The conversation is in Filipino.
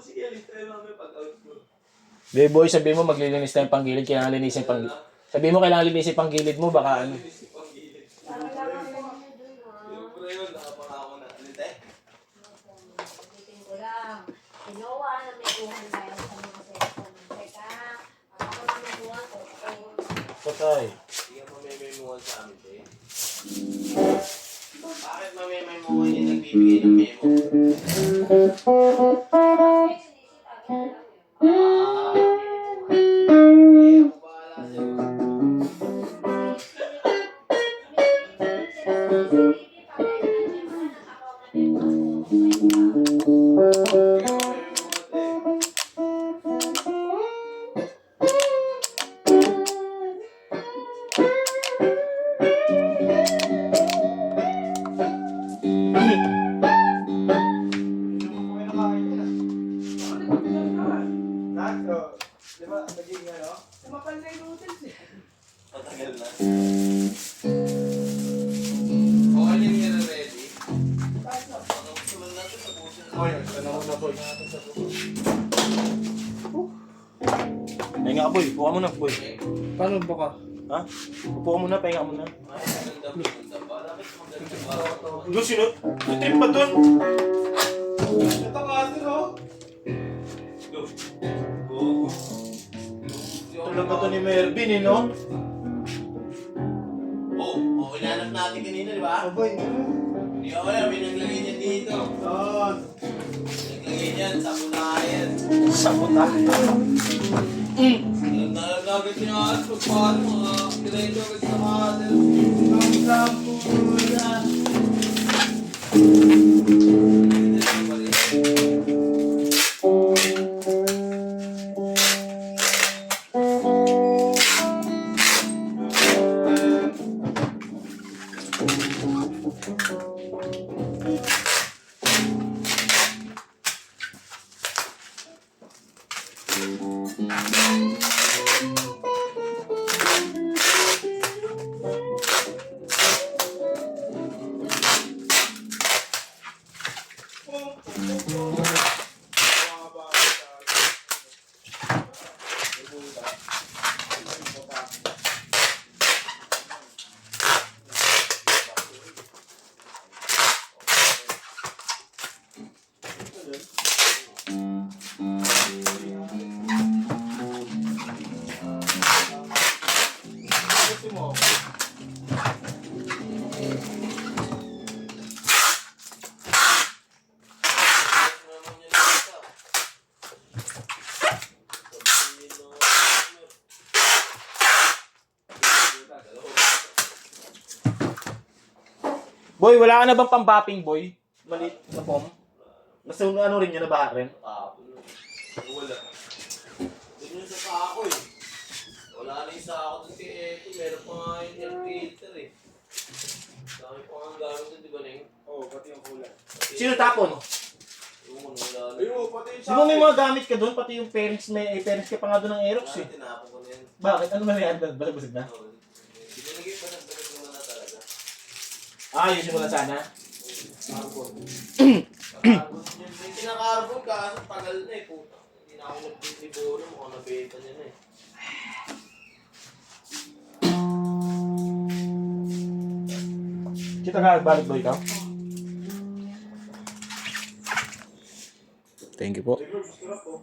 sige, alis tayo namin pag-out mo. Baby boy, sabihin mo maglilinis tayong panggilid, kailangan linisin pang... Sabihin mo kailangan linisin panggilid mo, baka ano. Linisin panggilid. Siyempre yun, nakapangako na. Ano tayo? Ulitin ko lang. Ginawa na may kuhan tayo sa mga cellphone. Teka, ako na may kuhan ko. Patay. Sige, mamay-memohan sa amin, eh. Bakit mamay-memohan yung nagbibigay ng memo? Matagal na. Okay lang yan ready. Sumunod natin sa puso na. Boy, ano mo na boy? Pahinga ka boy, upo ka muna boy. Paano ba ka? Ha? Upo ka muna, pahinga ka muna. Ay, maganda ba? Dapat maganda ba? Gusto sinot? Trip pa dun. Ito nga ito, no? Go. Tulad pa to ni Mervin eh, no? Oh, inanap natin kanina, di ba? Boy, Hindi ako alam, may naglagay niyan dito. Naglagay niyan, sabutayan. Sabutahe. Nalagay niya at pagpahal mga diretso agad sa kader. Boy, wala ka na bang pambapping boy? Malit na pom? Nasa ano rin yun, nabaha rin? Wala. Doon yung sa sako eh. Wala na yung sako doon kay Eko. Meron pa nga yung air filter eh. Dami pa nga gamit doon, di ba Neng? Oo, pati yung kulay. Sino tapon? Yung wala na. Ayun, pati yung Di ba may mga gamit ka doon? Pati yung parents, may parents ka pa nga doon ng Aerox eh. Tinapon ko na yan. Bakit? Ano nangyari? Basag-basag na? Binilagay pa ng sagot naman na talaga. Ah, yun simula sana? Carbon. May kinakarbon kaso tagal na eh. Puta. Hindi na ako nag-delivery. Mukhang nabenta niya na eh. Kita ka, balik boy ka? Thank you po. Siguro, gusto na po.